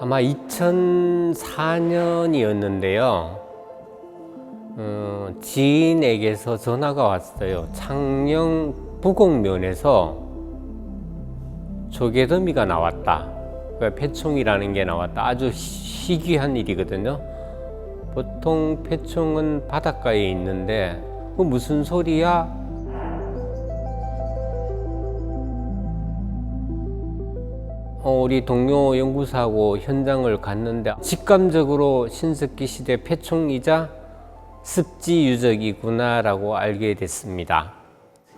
아마 2004년이었는데요. 지인에게서 전화가 왔어요. 창녕 부곡면에서 조개더미가 나왔다. 그러니까 폐총이라는 게 나왔다. 아주 희귀한 일이거든요. 보통 폐총은 바닷가에 있는데 그 무슨 소리야? 우리 동료 연구사하고 현장을 갔는데 직감적으로 신석기 시대 폐총이자 습지 유적이구나라고 알게 됐습니다.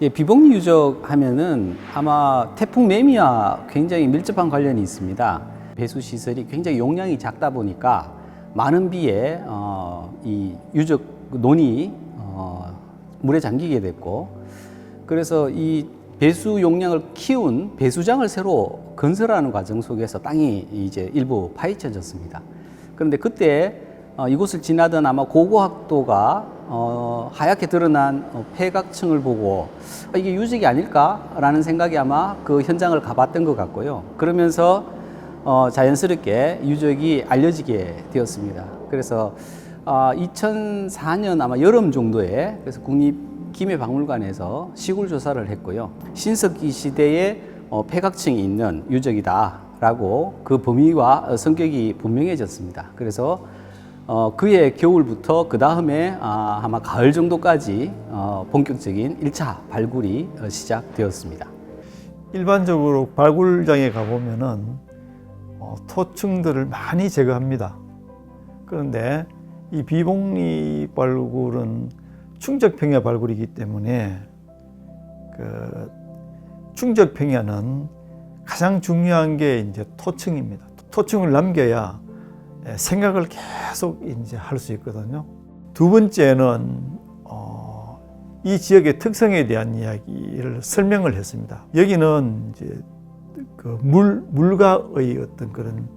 예, 비복리 유적 하면은 아마 태풍 매미와 굉장히 밀접한 관련이 있습니다. 배수 시설이 굉장히 용량이 작다 보니까 많은 비에 이 유적 논이 물에 잠기게 됐고, 그래서 이 배수 용량을 키운 배수장을 새로 건설하는 과정 속에서 땅이 이제 일부 파헤쳐졌습니다. 그런데 그때 이곳을 지나던 아마 고고학도가 하얗게 드러난 폐각층을 보고 이게 유적이 아닐까라는 생각이 아마 그 현장을 가봤던 것 같고요. 그러면서 자연스럽게 유적이 알려지게 되었습니다. 그래서 2004년 아마 여름 정도에 그래서 국립기묘박물관에서 시굴 조사를 했고요. 신석기 시대의 폐각층이 있는 유적이다라고 그 범위와 성격이 분명해졌습니다. 그래서 그해 겨울부터 그 다음에 아마 가을 정도까지 본격적인 1차 발굴이 시작되었습니다. 일반적으로 발굴장에 가보면은 토층들을 많이 제거합니다. 그런데 이 비복리 발굴은 충적평야 발굴이기 때문에 그 충적평야는 가장 중요한 게 이제 토층입니다. 토층을 남겨야 생각을 계속 이제 할 수 있거든요. 두 번째는 이 지역의 특성에 대한 이야기를 설명을 했습니다. 여기는 이제 그 물과의 어떤 그런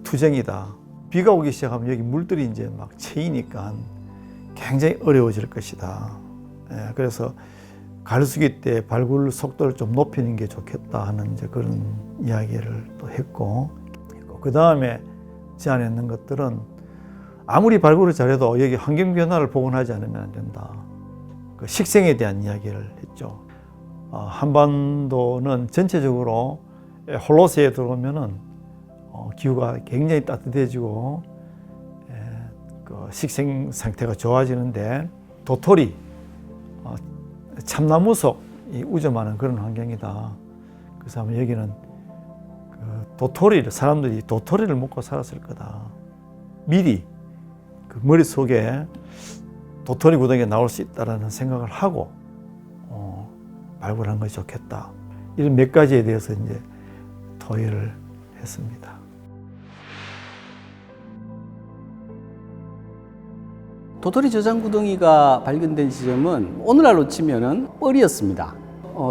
투쟁이다. 비가 오기 시작하면 여기 물들이 이제 막 채이니까 굉장히 어려워질 것이다. 그래서 가르수기 때 발굴 속도를 좀 높이는 게 좋겠다 하는 이제 그런 이야기를 또 했고, 그 다음에 제안했는 것들은 아무리 발굴을 잘해도 여기 환경 변화를 복원하지 않으면 안 된다. 그 식생에 대한 이야기를 했죠. 한반도는 전체적으로 홀로세에 들어오면은 기후가 굉장히 따뜻해지고 그 식생 상태가 좋아지는데 도토리, 참나무 속이 우점하는 그런 환경이다. 그래서 아마 여기는 사람들이 도토리를 먹고 살았을 거다. 미리 그 머릿속에 도토리 구덩이가 나올 수 있다는 생각을 하고 발굴한 것이 좋겠다. 이런 몇 가지에 대해서 이제 토의를 했습니다. 도토리 저장 구덩이가 발견된 지점은 오늘날로 치면은 뻘이었습니다.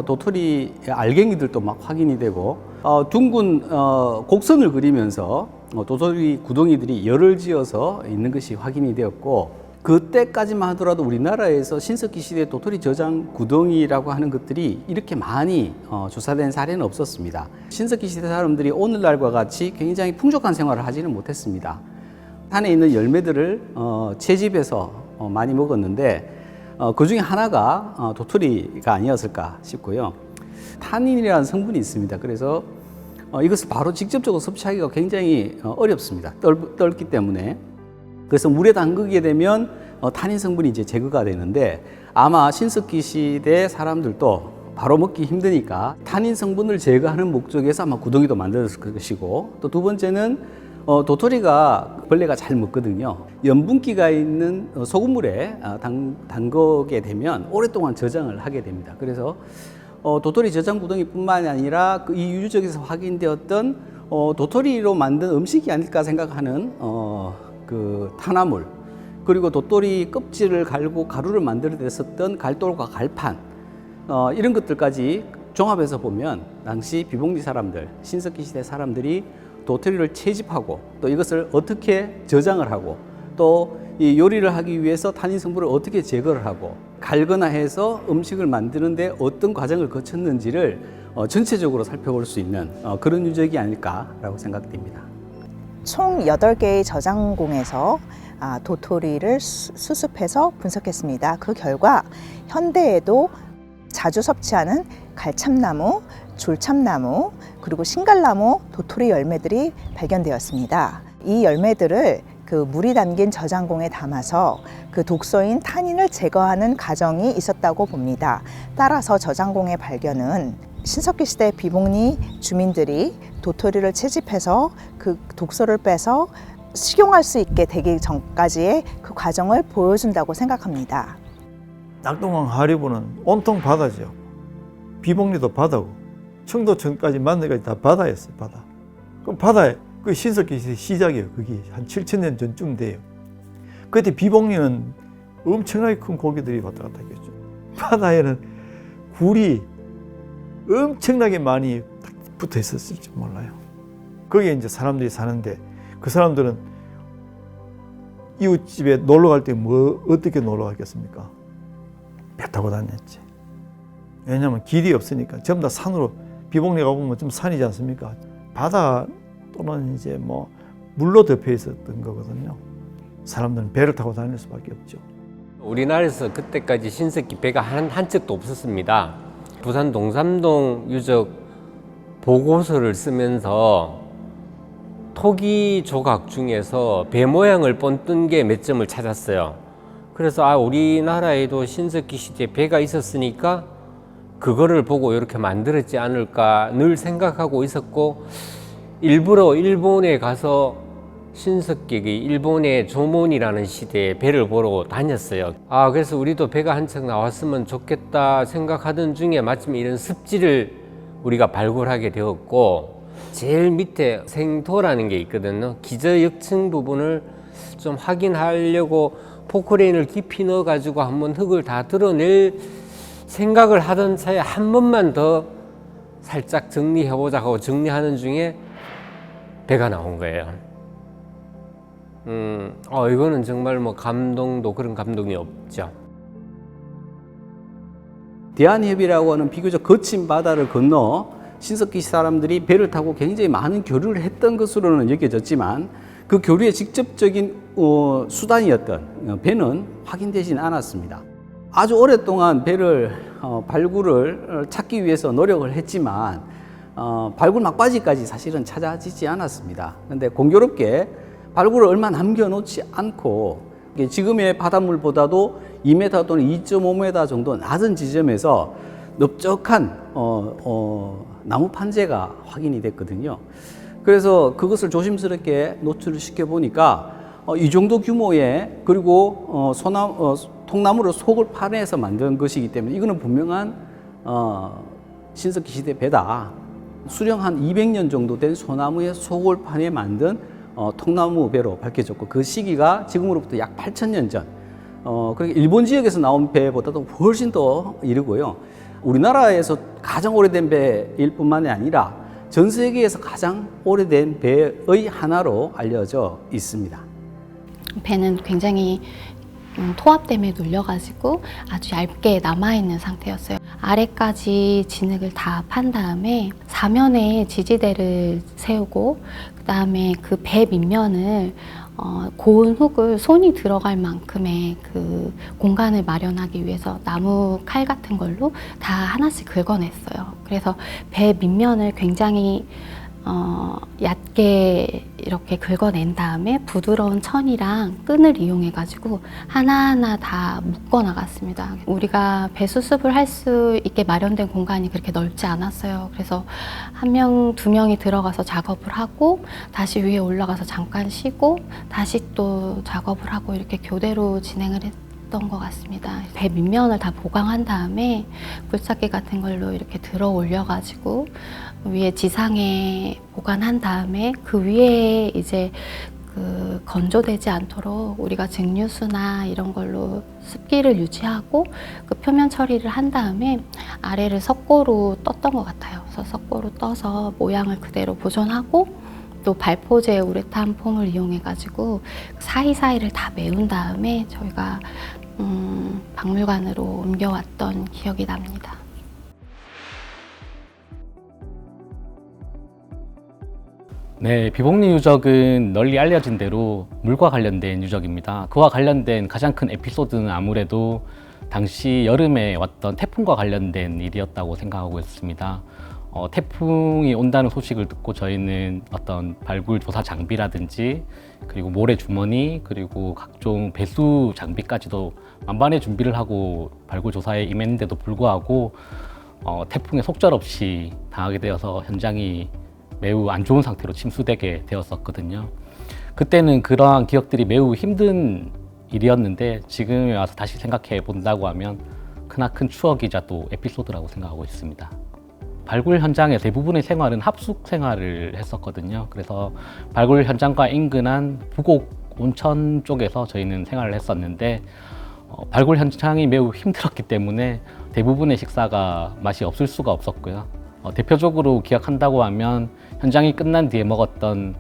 도토리 알갱이들도 막 확인이 되고 둥근 곡선을 그리면서 도토리 구덩이들이 열을 지어서 있는 것이 확인이 되었고, 그때까지만 하더라도 우리나라에서 신석기 시대 도토리 저장 구덩이라고 하는 것들이 이렇게 많이 조사된 사례는 없었습니다. 신석기 시대 사람들이 오늘날과 같이 굉장히 풍족한 생활을 하지는 못했습니다. 산에 있는 열매들을 채집해서 많이 먹었는데 그 중에 하나가 도토리가 아니었을까 싶고요. 타닌이라는 성분이 있습니다. 그래서 이것을 바로 직접적으로 섭취하기가 굉장히 어렵습니다. 떫기 때문에. 그래서 물에 담그게 되면 타닌 성분이 이제 제거가 되는데, 아마 신석기 시대 사람들도 바로 먹기 힘드니까 타닌 성분을 제거하는 목적에서 아마 구덩이도 만들었을 것이고, 또 두 번째는 도토리가 벌레가 잘 먹거든요. 염분기가 있는 소금물에 담그게 되면 오랫동안 저장을 하게 됩니다. 그래서 도토리 저장 구덩이뿐만 아니라 이 유적에서 확인되었던 도토리로 만든 음식이 아닐까 생각하는 그 탄화물, 그리고 도토리 껍질을 갈고 가루를 만들어냈었던 갈돌과 갈판, 이런 것들까지 종합해서 보면 당시 비복리 사람들, 신석기 시대 사람들이 도토리를 채집하고 또 이것을 어떻게 저장을 하고 또 이 요리를 하기 위해서 타닌 성분을 어떻게 제거를 하고 갈거나 해서 음식을 만드는데 어떤 과정을 거쳤는지를 전체적으로 살펴볼 수 있는 그런 유적이 아닐까라고 생각됩니다. 총 8개의 저장공에서 도토리를 수습해서 분석했습니다. 그 결과 현대에도 자주 섭취하는 갈참나무, 졸참나무, 그리고 신갈나무 도토리 열매들이 발견되었습니다. 이 열매들을 그 물이 담긴 저장공에 담아서 그 독소인 타닌을 제거하는 과정이 있었다고 봅니다. 따라서 저장공의 발견은 신석기 시대 비복리 주민들이 도토리를 채집해서 그 독소를 빼서 식용할 수 있게 되기 전까지의 그 과정을 보여준다고 생각합니다. 낙동강 하류부는 온통 바다죠. 비복리도 바다고 청도천까지 만내까지 다 바다였어요. 바다. 그럼 바다에 그 신석기 시작이에요. 그게 한 7,000년 전쯤 돼요. 그때 비복리는 엄청나게 큰 고기들이 왔다 갔다 했겠죠. 바다에는 굴이 엄청나게 많이 붙어 있었을지 몰라요. 거기에 이제 사람들이 사는데 그 사람들은 이웃집에 놀러 갈 때 어떻게 놀러 갔겠습니까? 배 타고 다녔지. 왜냐하면 길이 없으니까 전부 다 산으로 비복리 가보면 좀 산이지 않습니까? 바다 또는 이제 뭐 물로 덮여 있었던 거거든요. 사람들은 배를 타고 다닐 수밖에 없죠. 우리나라에서 그때까지 신석기 배가 한 척도 없었습니다. 부산 동삼동 유적 보고서를 쓰면서 토기 조각 중에서 배 모양을 본뜬 게 몇 점을 찾았어요. 그래서 우리나라에도 신석기 시대에 배가 있었으니까 그거를 보고 이렇게 만들었지 않을까 늘 생각하고 있었고, 일부러 일본에 가서 신석기의 일본의 조문이라는 시대에 배를 보러 다녔어요. 그래서 우리도 배가 한 척 나왔으면 좋겠다 생각하던 중에 마침 이런 습지를 우리가 발굴하게 되었고, 제일 밑에 생토라는 게 있거든요. 기저역층 부분을 좀 확인하려고 포크레인을 깊이 넣어가지고 한번 흙을 다 드러낼 생각을 하던 차에 한 번만 더 살짝 정리해보자 하고 정리하는 중에 배가 나온 거예요. 이거는 정말 뭐 감동도 그런 감동이 없죠. 대한협이라고 하는 비교적 거친 바다를 건너 신석기 사람들이 배를 타고 굉장히 많은 교류를 했던 것으로는 여겨졌지만, 그 교류의 직접적인 수단이었던 배는 확인되지는 않았습니다. 아주 오랫동안 배를 발굴을 찾기 위해서 노력을 했지만 발굴 막바지까지 사실은 찾아지지 않았습니다. 그런데 공교롭게 발굴을 얼마 남겨놓지 않고 지금의 바닷물보다도 2m 또는 2.5m 정도 낮은 지점에서 넓적한 나무 판재가 확인이 됐거든요. 그래서 그것을 조심스럽게 노출을 시켜 보니까 이 정도 규모의, 그리고 통나무로 속을 파내서 만든 것이기 때문에 이거는 분명한 신석기 시대 배다. 수령 한 200년 정도 된 소나무의 속을 파내 만든 통나무 배로 밝혀졌고, 그 시기가 지금으로부터 약 8,000년 전. 그러니까 일본 지역에서 나온 배보다도 훨씬 더 이르고요. 우리나라에서 가장 오래된 배일 뿐만이 아니라 전 세계에서 가장 오래된 배의 하나로 알려져 있습니다. 배는 굉장히 토압댐에 눌려가지고 아주 얇게 남아있는 상태였어요. 아래까지 진흙을 다 판 다음에 사면에 지지대를 세우고, 그 다음에 그 배 밑면을 고운 흙을 손이 들어갈 만큼의 그 공간을 마련하기 위해서 나무 칼 같은 걸로 다 하나씩 긁어냈어요. 그래서 배 밑면을 굉장히 얕게 이렇게 긁어낸 다음에 부드러운 천이랑 끈을 이용해 가지고 하나하나 다 묶어 나갔습니다. 우리가 배 수습을 할 수 있게 마련된 공간이 그렇게 넓지 않았어요. 그래서 1명, 2명이 들어가서 작업을 하고 다시 위에 올라가서 잠깐 쉬고 다시 또 작업을 하고 이렇게 교대로 진행을 했던 것 같습니다. 배 밑면을 다 보강한 다음에 굴착기 같은 걸로 이렇게 들어 올려가지고 위에 지상에 보관한 다음에 그 위에 이제 그 건조되지 않도록 우리가 증류수나 이런 걸로 습기를 유지하고 그 표면 처리를 한 다음에 아래를 석고로 떴던 것 같아요. 그래서 석고로 떠서 모양을 그대로 보존하고 또 발포제 우레탄 폼을 이용해 가지고 사이사이를 다 메운 다음에 저희가 박물관으로 옮겨왔던 기억이 납니다. 네, 비복리 유적은 널리 알려진 대로 물과 관련된 유적입니다. 그와 관련된 가장 큰 에피소드는 아무래도 당시 여름에 왔던 태풍과 관련된 일이었다고 생각하고 있습니다. 태풍이 온다는 소식을 듣고 저희는 어떤 발굴 조사 장비라든지 그리고 모래 주머니 그리고 각종 배수 장비까지도 만반의 준비를 하고 발굴 조사에 임했는데도 불구하고 태풍에 속절없이 당하게 되어서 현장이 매우 안 좋은 상태로 침수되게 되었었거든요. 그때는 그러한 기억들이 매우 힘든 일이었는데 지금에 와서 다시 생각해 본다고 하면 크나큰 추억이자 또 에피소드라고 생각하고 있습니다. 발굴 현장의 대부분의 생활은 합숙 생활을 했었거든요. 그래서 발굴 현장과 인근한 부곡 온천 쪽에서 저희는 생활을 했었는데 발굴 현장이 매우 힘들었기 때문에 대부분의 식사가 맛이 없을 수가 없었고요. 대표적으로 기억한다고 하면 현장이 끝난 뒤에 먹었던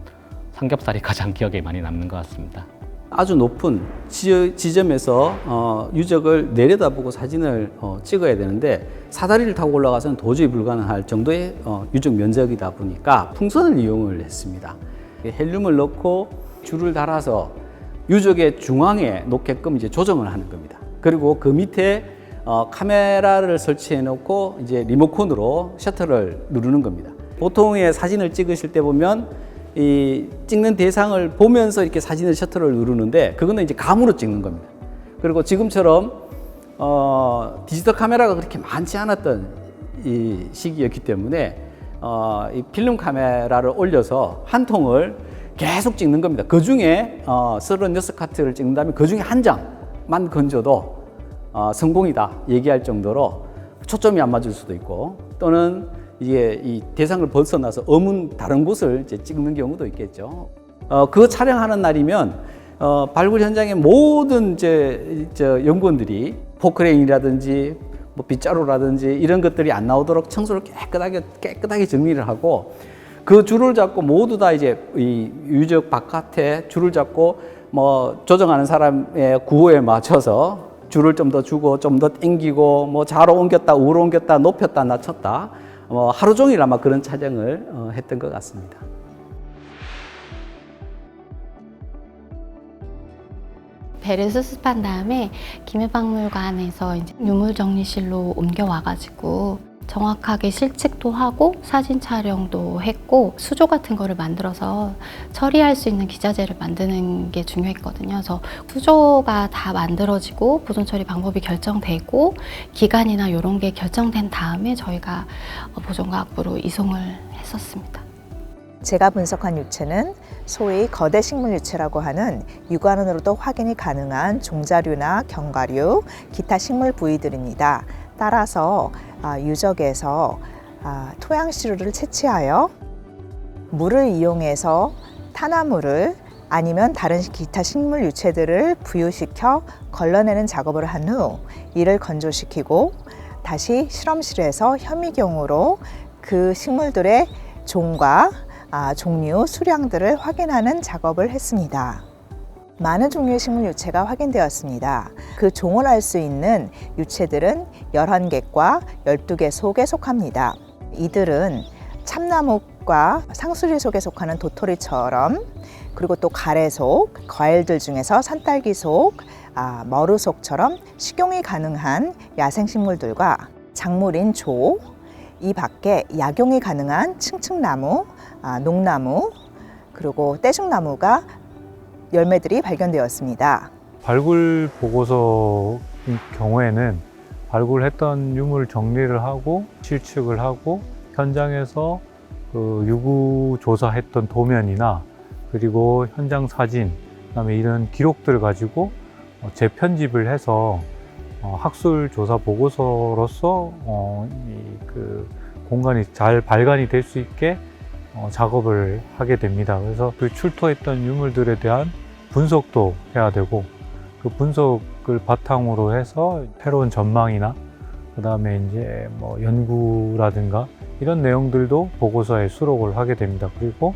삼겹살이 가장 기억에 많이 남는 것 같습니다. 아주 높은 지점에서 유적을 내려다보고 사진을 찍어야 되는데 사다리를 타고 올라가서는 도저히 불가능할 정도의 유적 면적이다 보니까 풍선을 이용을 했습니다. 헬륨을 넣고 줄을 달아서 유적의 중앙에 놓게끔 이제 조정을 하는 겁니다. 그리고 그 밑에 카메라를 설치해 놓고 이제 리모컨으로 셔터를 누르는 겁니다. 보통의 사진을 찍으실 때 보면 이 찍는 대상을 보면서 이렇게 사진을 셔터를 누르는데 그거는 이제 감으로 찍는 겁니다. 그리고 지금처럼 디지털 카메라가 그렇게 많지 않았던 이 시기였기 때문에 이 필름 카메라를 올려서 한 통을 계속 찍는 겁니다. 그 중에 36카트를 찍는다면 그 중에 한 장만 건져도 성공이다 얘기할 정도로 초점이 안 맞을 수도 있고 또는 이게 이 대상을 벗어나서 다른 곳을 이제 찍는 경우도 있겠죠. 그 촬영하는 날이면 발굴 현장의 모든 연구원들이 포크레인이라든지 뭐 빗자루라든지 이런 것들이 안 나오도록 청소를 깨끗하게 정리를 하고 그 줄을 잡고 모두 다 이제 이 유적 바깥에 줄을 잡고 뭐 조정하는 사람의 구호에 맞춰서 줄을 좀 더 주고 좀 더 당기고 뭐 좌로 옮겼다 우로 옮겼다 높였다 낮췄다 하루 종일 아마 그런 촬영을 했던 것 같습니다. 배를 수습한 다음에 기밀박물관에서 이제 유물정리실로 옮겨와가지고 정확하게 실측도 하고 사진 촬영도 했고 수조 같은 거를 만들어서 처리할 수 있는 기자재를 만드는 게 중요했거든요. 그래서 수조가 다 만들어지고 보존 처리 방법이 결정되고 기간이나 이런 게 결정된 다음에 저희가 보존과학부로 이송을 했었습니다. 제가 분석한 유체는 소위 거대 식물 유체라고 하는 육안으로도 확인이 가능한 종자류나 견과류, 기타 식물 부위들입니다. 따라서 유적에서 토양시루를 채취하여 물을 이용해서 탄화물을 아니면 다른 기타 식물 유체들을 부유시켜 걸러내는 작업을 한 후 이를 건조시키고 다시 실험실에서 현미경으로 그 식물들의 종과 종류, 수량들을 확인하는 작업을 했습니다. 많은 종류의 식물 유체가 확인되었습니다. 그 종을 알 수 있는 유체들은 11개과 12개 속에 속합니다. 이들은 참나무과 상수리 속에 속하는 도토리처럼 그리고 또 가래속, 과일들 중에서 산딸기속, 머루속처럼 식용이 가능한 야생식물들과 작물인 조, 이 밖에 약용이 가능한 층층나무, 녹나무, 그리고 떼죽나무가 열매들이 발견되었습니다. 발굴 보고서 경우에는 발굴했던 유물 정리를 하고 실측을 하고 현장에서 그 유구 조사했던 도면이나 그리고 현장 사진, 그다음에 이런 기록들을 가지고 재편집을 해서 학술 조사 보고서로서 그 공간이 잘 발간이 될 수 있게 작업을 하게 됩니다. 그래서 그 출토했던 유물들에 대한 분석도 해야 되고 그 분석을 바탕으로 해서 새로운 전망이나 그 다음에 이제 뭐 연구라든가 이런 내용들도 보고서에 수록을 하게 됩니다. 그리고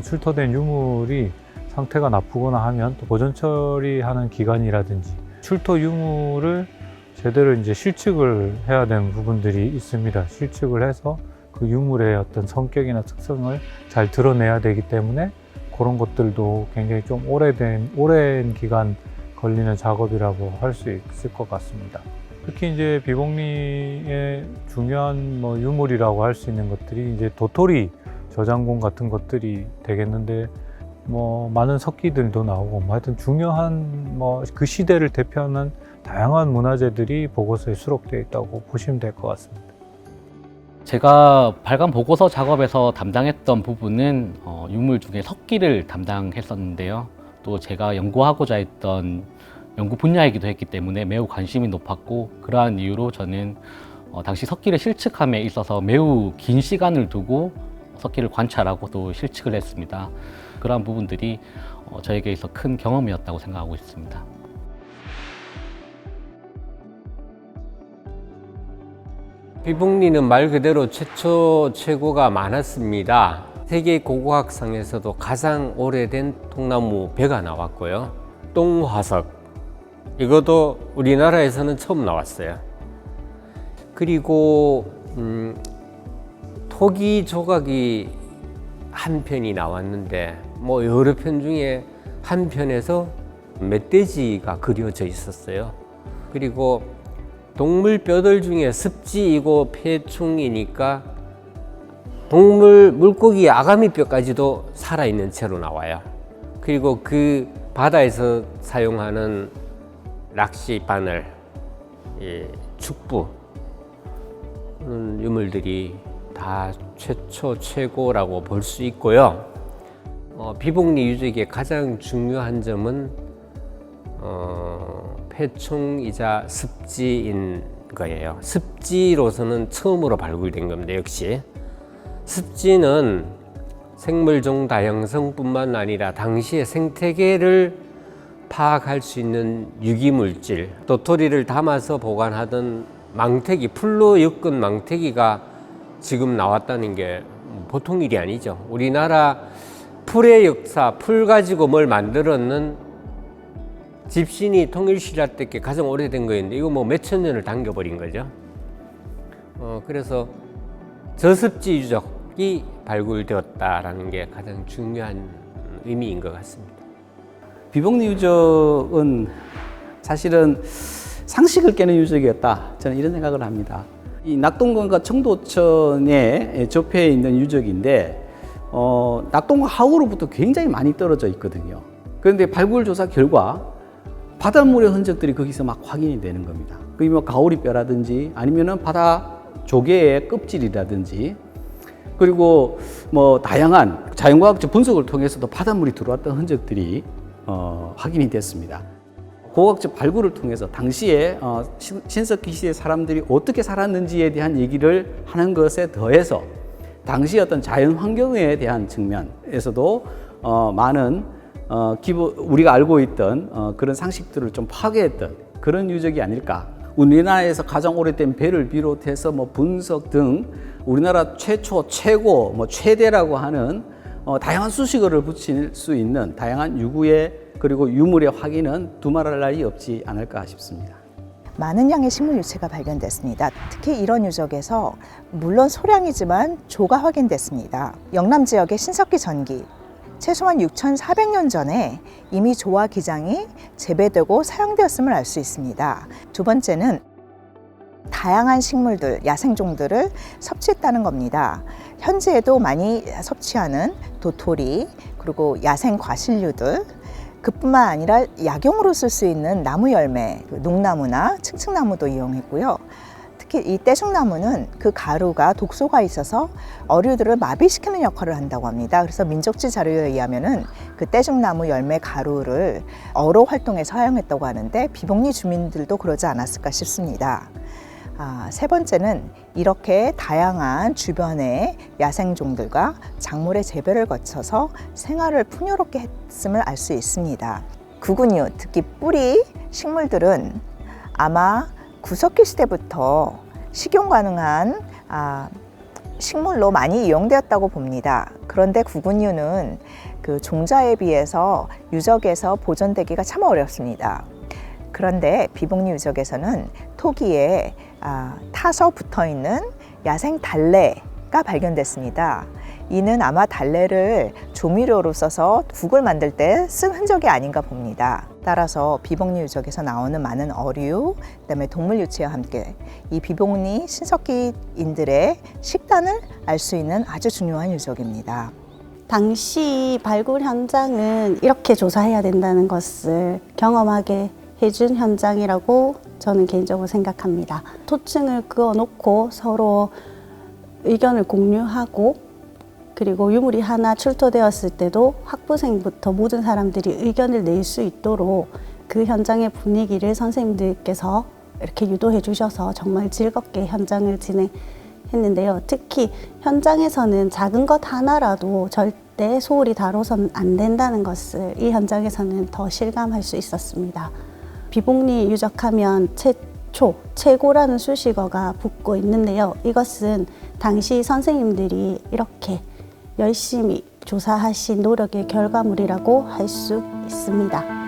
출토된 유물이 상태가 나쁘거나 하면 또 보존 처리하는 기간이라든지 출토 유물을 제대로 이제 실측을 해야 되는 부분들이 있습니다. 실측을 해서 그 유물의 어떤 성격이나 특성을 잘 드러내야 되기 때문에 그런 것들도 굉장히 좀 오랜 기간 걸리는 작업이라고 할 수 있을 것 같습니다. 특히 이제 비복리의 중요한 유물이라고 할 수 있는 것들이 이제 도토리 저장공 같은 것들이 되겠는데 많은 석기들도 나오고 하여튼 중요한 그 시대를 대표하는 다양한 문화재들이 보고서에 수록되어 있다고 보시면 될 것 같습니다. 제가 발간 보고서 작업에서 담당했던 부분은 유물 중에 석기를 담당했었는데요. 또 제가 연구하고자 했던 연구 분야이기도 했기 때문에 매우 관심이 높았고, 그러한 이유로 저는 당시 석기를 실측함에 있어서 매우 긴 시간을 두고 석기를 관찰하고 또 실측을 했습니다. 그러한 부분들이 저에게 있어 큰 경험이었다고 생각하고 있습니다. 비복리는 말 그대로 최초 최고가 많았습니다. 세계 고고학상에서도 가장 오래된 통나무 벼가 나왔고요. 똥화석, 이것도 우리나라에서는 처음 나왔어요. 그리고 토기 조각이 한 편이 나왔는데 여러 편 중에 한 편에서 멧돼지가 그려져 있었어요. 그리고 동물 뼈들 중에 습지이고 폐충이니까 물고기 아가미 뼈까지도 살아있는 채로 나와요. 그리고 그 바다에서 사용하는 낚시 바늘, 축부, 그런 유물들이 다 최초 최고라고 볼 수 있고요. 비복리 유적의 가장 중요한 점은 폐충이자 습지인 거예요. 습지로서는 처음으로 발굴된 겁니다. 역시 습지는 생물종 다양성뿐만 아니라 당시의 생태계를 파악할 수 있는 유기물질, 도토리를 담아서 보관하던 망태기, 풀로 엮은 망태기가 지금 나왔다는 게 보통 일이 아니죠. 우리나라 풀의 역사, 풀 가지고 뭘 만들었는 집신이 통일신라 때께 가장 오래된 거였는데 이거 몇천 년을 당겨버린 거죠. 그래서 저습지 유적이 발굴되었다라는 게 가장 중요한 의미인 것 같습니다. 비복리 유적은 사실은 상식을 깨는 유적이었다, 저는 이런 생각을 합니다. 이 낙동강과 청도천에 접해 있는 유적인데 낙동강 하구로부터 굉장히 많이 떨어져 있거든요. 그런데 발굴 조사 결과 바닷물의 흔적들이 거기서 막 확인이 되는 겁니다. 그게 가오리뼈라든지 아니면은 바다 조개의 껍질이라든지, 그리고 다양한 자연과학적 분석을 통해서도 바닷물이 들어왔던 흔적들이 확인이 됐습니다. 고고학적 발굴을 통해서 당시에 신석기 시대 사람들이 어떻게 살았는지에 대한 얘기를 하는 것에 더해서 당시 어떤 자연 환경에 대한 측면에서도 많은 우리가 알고 있던 그런 상식들을 좀 파괴했던 그런 유적이 아닐까. 우리나라에서 가장 오래된 배를 비롯해서 분석 등 우리나라 최초, 최고, 최대라고 하는 다양한 수식어를 붙일 수 있는 다양한 유구의 그리고 유물의 확인은 두말할 나위 없지 않을까 싶습니다. 많은 양의 식물 유체가 발견됐습니다. 특히 이런 유적에서 물론 소량이지만 조가 확인됐습니다. 영남 지역의 신석기 전기, 최소한 6,400년 전에 이미 조와 기장이 재배되고 사용되었음을 알 수 있습니다. 두 번째는 다양한 식물들, 야생종들을 섭취했다는 겁니다. 현재에도 많이 섭취하는 도토리, 그리고 야생 과실류들, 그뿐만 아니라 약용으로 쓸 수 있는 나무 열매, 농나무나 칡층나무도 이용했고요. 특히 이 떼죽나무는 그 가루가 독소가 있어서 어류들을 마비시키는 역할을 한다고 합니다. 그래서 민족지 자료에 의하면은 그 떼죽나무 열매 가루를 어로 활동에 사용했다고 하는데 비복리 주민들도 그러지 않았을까 싶습니다. 세 번째는 이렇게 다양한 주변의 야생종들과 작물의 재배를 거쳐서 생활을 풍요롭게 했음을 알 수 있습니다. 구근류, 특히 뿌리 식물들은 아마 구석기 시대부터 식용 가능한 식물로 많이 이용되었다고 봅니다. 그런데 구근류는 그 종자에 비해서 유적에서 보존되기가 참 어렵습니다. 그런데 비복리 유적에서는 토기에 타서 붙어 있는 야생 달래 달래가 발견됐습니다. 이는 아마 달래를 조미료로 써서 국을 만들 때 쓴 흔적이 아닌가 봅니다. 따라서 비복리 유적에서 나오는 많은 어류, 그다음에 동물 유체와 함께 이 비복리 신석기인들의 식단을 알 수 있는 아주 중요한 유적입니다. 당시 발굴 현장은 이렇게 조사해야 된다는 것을 경험하게 해준 현장이라고 저는 개인적으로 생각합니다. 토층을 그어놓고 서로 의견을 공유하고, 그리고 유물이 하나 출토되었을 때도 학부생부터 모든 사람들이 의견을 낼 수 있도록 그 현장의 분위기를 선생님들께서 이렇게 유도해 주셔서 정말 즐겁게 현장을 진행했는데요. 특히 현장에서는 작은 것 하나라도 절대 소홀히 다뤄서는 안 된다는 것을 이 현장에서는 더 실감할 수 있었습니다. 비복리 유적하면 최고라는 수식어가 붙고 있는데요. 이것은 당시 선생님들이 이렇게 열심히 조사하신 노력의 결과물이라고 할 수 있습니다.